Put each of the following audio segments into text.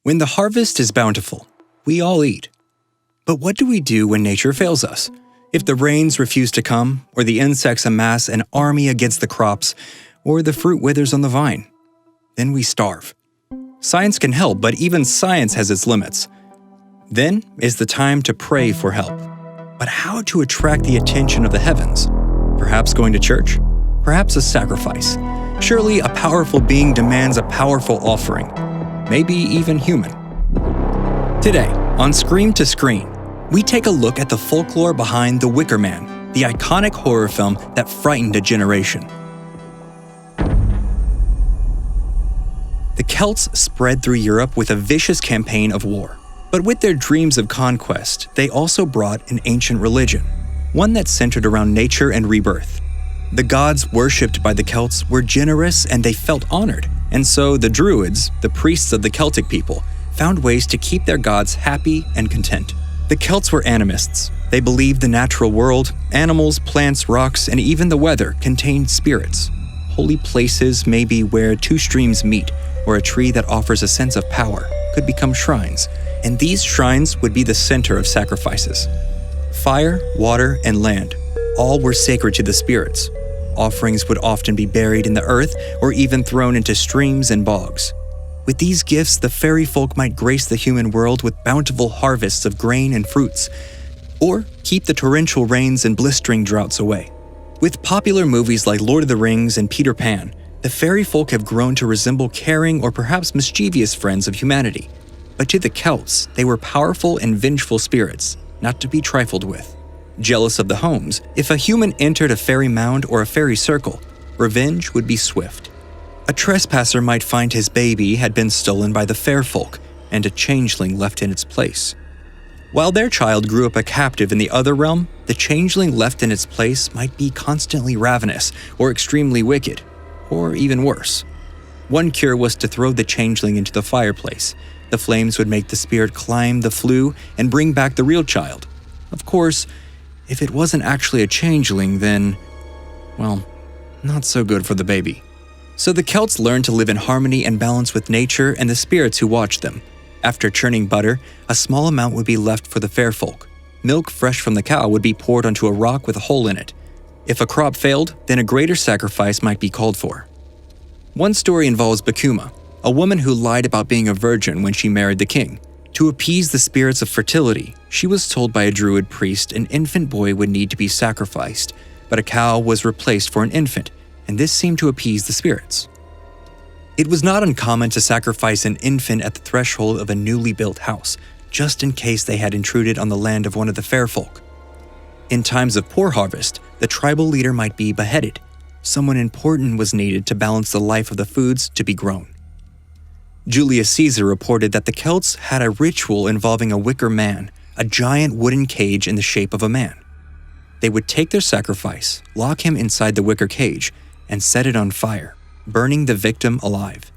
When the harvest is bountiful, we all eat. But what do we do when nature fails us? If the rains refuse to come, or the insects amass an army against the crops, or the fruit withers on the vine, then we starve. Science can help, but even science has its limits. Then is the time to pray for help. But how to attract the attention of the heavens? Perhaps going to church? Perhaps a sacrifice? Surely a powerful being demands a powerful offering. Maybe even human. Today, on Scream to Screen, we take a look at the folklore behind The Wicker Man, the iconic horror film that frightened a generation. The Celts spread through Europe with a vicious campaign of war. But with their dreams of conquest, they also brought an ancient religion, one that centered around nature and rebirth. The gods worshipped by the Celts were generous and they felt honored, and so the Druids, the priests of the Celtic people, found ways to keep their gods happy and content. The Celts were animists. They believed the natural world, animals, plants, rocks, and even the weather contained spirits. Holy places may be where two streams meet, or a tree that offers a sense of power could become shrines, and these shrines would be the center of sacrifices. Fire, water, and land, all were sacred to the spirits. Offerings would often be buried in the earth or even thrown into streams and bogs. With these gifts, the fairy folk might grace the human world with bountiful harvests of grain and fruits, or keep the torrential rains and blistering droughts away. With popular movies like Lord of the Rings and Peter Pan, the fairy folk have grown to resemble caring or perhaps mischievous friends of humanity. But to the Celts, they were powerful and vengeful spirits, not to be trifled with. Jealous of the homes, if a human entered a fairy mound or a fairy circle, revenge would be swift. A trespasser might find his baby had been stolen by the fair folk, and a changeling left in its place. While their child grew up a captive in the other realm, the changeling left in its place might be constantly ravenous or extremely wicked, or even worse. One cure was to throw the changeling into the fireplace. The flames would make the spirit climb the flue and bring back the real child. Of course, if it wasn't actually a changeling, then, well, not so good for the baby. So the Celts learned to live in harmony and balance with nature and the spirits who watched them. After churning butter, a small amount would be left for the fair folk. Milk fresh from the cow would be poured onto a rock with a hole in it. If a crop failed, then a greater sacrifice might be called for. One story involves Bakuma, a woman who lied about being a virgin when she married the king. To appease the spirits of fertility, she was told by a druid priest an infant boy would need to be sacrificed, but a cow was replaced for an infant, and this seemed to appease the spirits. It was not uncommon to sacrifice an infant at the threshold of a newly built house, just in case they had intruded on the land of one of the fair folk. In times of poor harvest, the tribal leader might be beheaded. Someone important was needed to balance the life of the foods to be grown. Julius Caesar reported that the Celts had a ritual involving a wicker man, a giant wooden cage in the shape of a man. They would take their sacrifice, lock him inside the wicker cage, and set it on fire, burning the victim alive.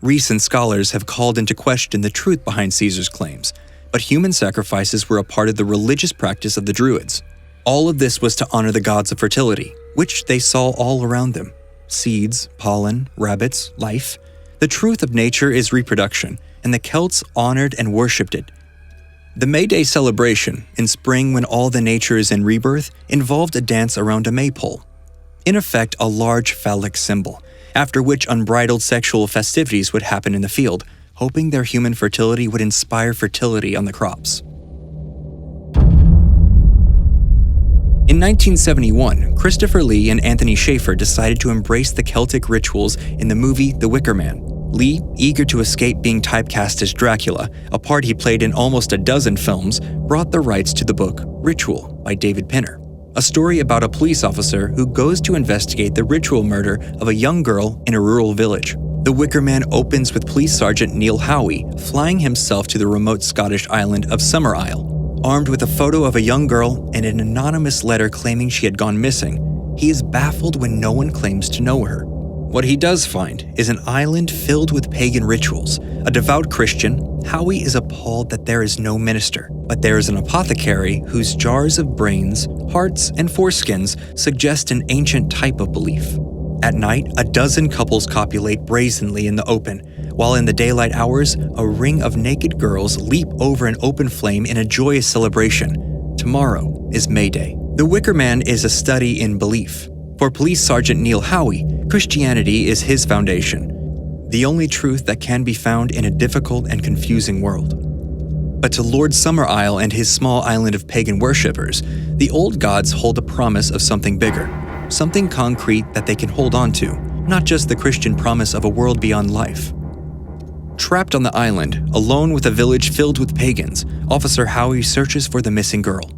Recent scholars have called into question the truth behind Caesar's claims, but human sacrifices were a part of the religious practice of the Druids. All of this was to honor the gods of fertility, which they saw all around them: seeds, pollen, rabbits, life. The truth of nature is reproduction, and the Celts honored and worshipped it. The May Day celebration, in spring when all the nature is in rebirth, involved a dance around a maypole. In effect, a large phallic symbol, after which unbridled sexual festivities would happen in the field, hoping their human fertility would inspire fertility on the crops. In 1971, Christopher Lee and Anthony Shaffer decided to embrace the Celtic rituals in the movie The Wicker Man. Lee, eager to escape being typecast as Dracula, a part he played in almost a dozen films, brought the rights to the book Ritual by David Pinner, a story about a police officer who goes to investigate the ritual murder of a young girl in a rural village. The Wicker Man opens with Police Sergeant Neil Howie flying himself to the remote Scottish island of Summer Isle. Armed with a photo of a young girl and an anonymous letter claiming she had gone missing, he is baffled when no one claims to know her. What he does find is an island filled with pagan rituals. A devout Christian, Howie is appalled that there is no minister, but there is an apothecary whose jars of brains, hearts, and foreskins suggest an ancient type of belief. At night, a dozen couples copulate brazenly in the open, while in the daylight hours, a ring of naked girls leap over an open flame in a joyous celebration. Tomorrow is May Day. The Wicker Man is a study in belief. For Police Sergeant Neil Howie, Christianity is his foundation, the only truth that can be found in a difficult and confusing world. But to Lord Summerisle and his small island of pagan worshippers, the old gods hold a promise of something bigger, something concrete that they can hold on to, not just the Christian promise of a world beyond life. Trapped on the island, alone with a village filled with pagans, Officer Howie searches for the missing girl.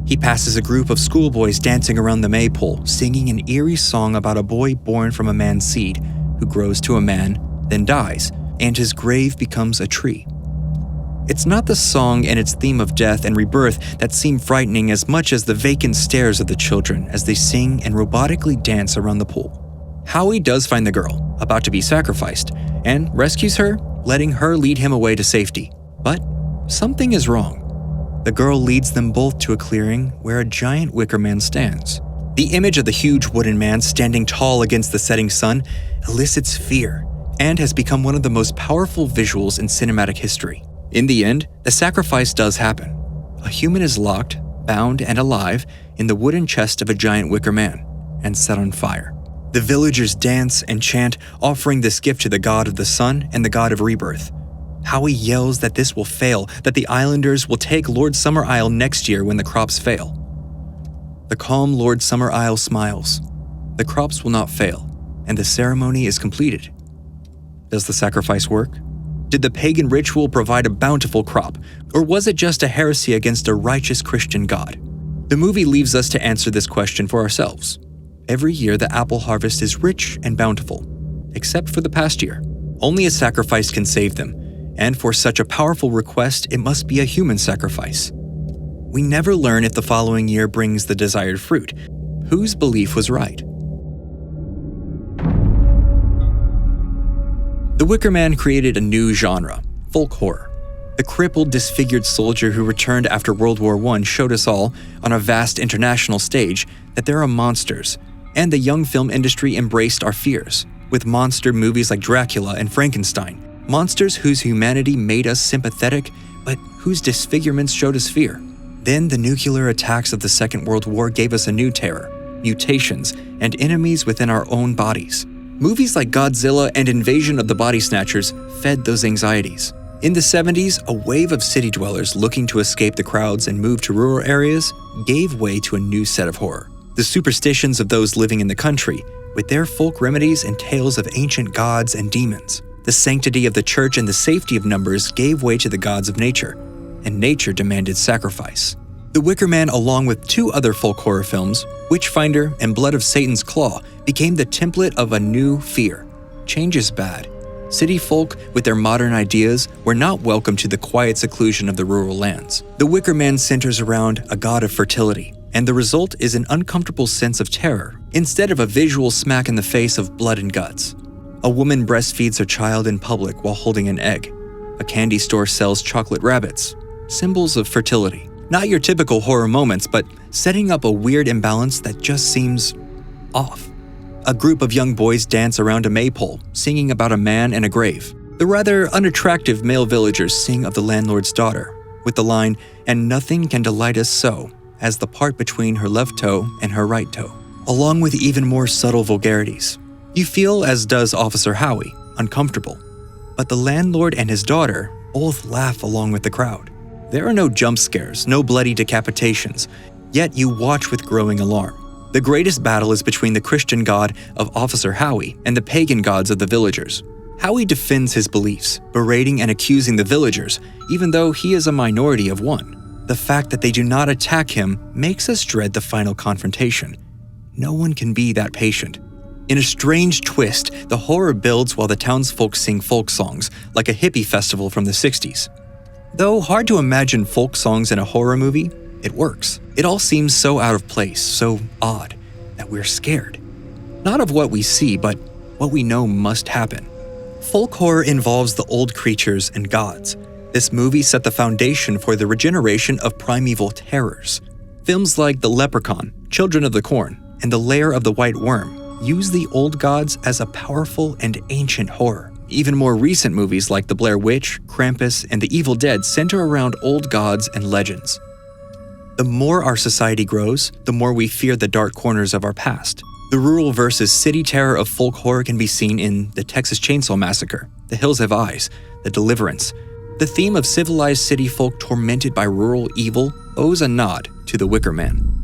He passes a group of schoolboys dancing around the maypole, singing an eerie song about a boy born from a man's seed who grows to a man, then dies, and his grave becomes a tree. It's not the song and its theme of death and rebirth that seem frightening as much as the vacant stares of the children as they sing and robotically dance around the pool. Howie does find the girl, about to be sacrificed, and rescues her, letting her lead him away to safety. But something is wrong. The girl leads them both to a clearing where a giant wicker man stands. The image of the huge wooden man standing tall against the setting sun elicits fear and has become one of the most powerful visuals in cinematic history. In the end, the sacrifice does happen. A human is locked, bound, and alive in the wooden chest of a giant wicker man and set on fire. The villagers dance and chant, offering this gift to the god of the sun and the god of rebirth. Howie yells that this will fail, that the islanders will take Lord Summerisle next year when the crops fail. The calm Lord Summerisle smiles. The crops will not fail, and the ceremony is completed. Does the sacrifice work? Did the pagan ritual provide a bountiful crop, or was it just a heresy against a righteous Christian God? The movie leaves us to answer this question for ourselves. Every year, the apple harvest is rich and bountiful, except for the past year. Only a sacrifice can save them, and for such a powerful request, it must be a human sacrifice. We never learn if the following year brings the desired fruit. Whose belief was right? The Wicker Man created a new genre, folk horror. The crippled, disfigured soldier who returned after World War I showed us all, on a vast international stage, that there are monsters, and the young film industry embraced our fears, with monster movies like Dracula and Frankenstein, monsters whose humanity made us sympathetic, but whose disfigurements showed us fear. Then the nuclear attacks of the Second World War gave us a new terror, mutations, and enemies within our own bodies. Movies like Godzilla and Invasion of the Body Snatchers fed those anxieties. In the 70s, a wave of city dwellers looking to escape the crowds and move to rural areas gave way to a new set of horror. The superstitions of those living in the country, with their folk remedies and tales of ancient gods and demons. The sanctity of the church and the safety of numbers gave way to the gods of nature, and nature demanded sacrifice. The Wicker Man, along with two other folk horror films, Witchfinder and Blood of Satan's Claw, became the template of a new fear. Change is bad. City folk, with their modern ideas, were not welcome to the quiet seclusion of the rural lands. The Wicker Man centers around a god of fertility, and the result is an uncomfortable sense of terror, instead of a visual smack in the face of blood and guts. A woman breastfeeds her child in public while holding an egg. A candy store sells chocolate rabbits, symbols of fertility. Not your typical horror moments, but setting up a weird imbalance that just seems off. A group of young boys dance around a maypole, singing about a man and a grave. The rather unattractive male villagers sing of the landlord's daughter, with the line, "And nothing can delight us so," as the part between her left toe and her right toe, along with even more subtle vulgarities. You feel, as does Officer Howie, uncomfortable. But the landlord and his daughter both laugh along with the crowd. There are no jump scares, no bloody decapitations, yet you watch with growing alarm. The greatest battle is between the Christian god of Officer Howie and the pagan gods of the villagers. Howie defends his beliefs, berating and accusing the villagers, even though he is a minority of one. The fact that they do not attack him makes us dread the final confrontation. No one can be that patient. In a strange twist, the horror builds while the townsfolk sing folk songs, like a hippie festival from the 60s. Though hard to imagine folk songs in a horror movie, it works. It all seems so out of place, so odd, that we're scared. Not of what we see, but what we know must happen. Folk horror involves the old creatures and gods. This movie set the foundation for the regeneration of primeval terrors. Films like The Leprechaun, Children of the Corn, and The Lair of the White Worm use the old gods as a powerful and ancient horror. Even more recent movies like The Blair Witch, Krampus, and The Evil Dead center around old gods and legends. The more our society grows, the more we fear the dark corners of our past. The rural versus city terror of folk horror can be seen in The Texas Chainsaw Massacre, The Hills Have Eyes, The Deliverance. The theme of civilized city folk tormented by rural evil owes a nod to The Wicker Man.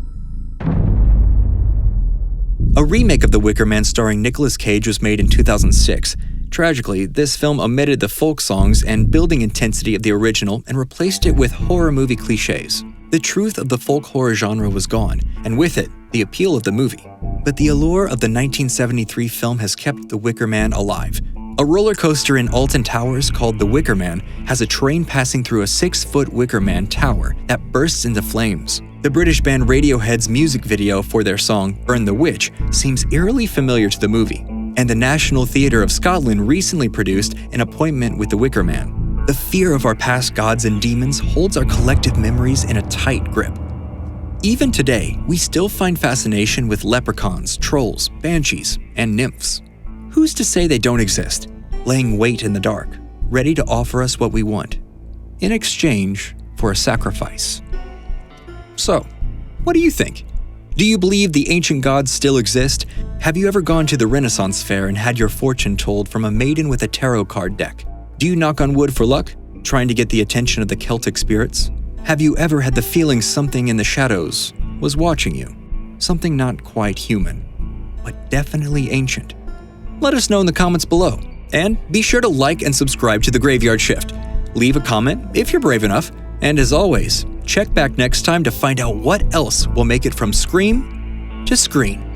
A remake of The Wicker Man starring Nicolas Cage was made in 2006. Tragically, this film omitted the folk songs and building intensity of the original and replaced it with horror movie cliches. The truth of the folk horror genre was gone, and with it, the appeal of the movie. But the allure of the 1973 film has kept The Wicker Man alive. A roller coaster in Alton Towers called The Wicker Man has a train passing through a 6-foot Wicker Man tower that bursts into flames. The British band Radiohead's music video for their song Burn the Witch seems eerily familiar to the movie. And the National Theatre of Scotland recently produced An Appointment with the Wicker Man. The fear of our past gods and demons holds our collective memories in a tight grip. Even today, we still find fascination with leprechauns, trolls, banshees, and nymphs. Who's to say they don't exist, laying wait in the dark, ready to offer us what we want, in exchange for a sacrifice? So, what do you think? Do you believe the ancient gods still exist? Have you ever gone to the Renaissance Fair and had your fortune told from a maiden with a tarot card deck? Do you knock on wood for luck, trying to get the attention of the Celtic spirits? Have you ever had the feeling something in the shadows was watching you? Something not quite human, but definitely ancient? Let us know in the comments below. And be sure to like and subscribe to The Graveyard Shift. Leave a comment if you're brave enough. And as always, check back next time to find out what else will make it from Scream to Screen.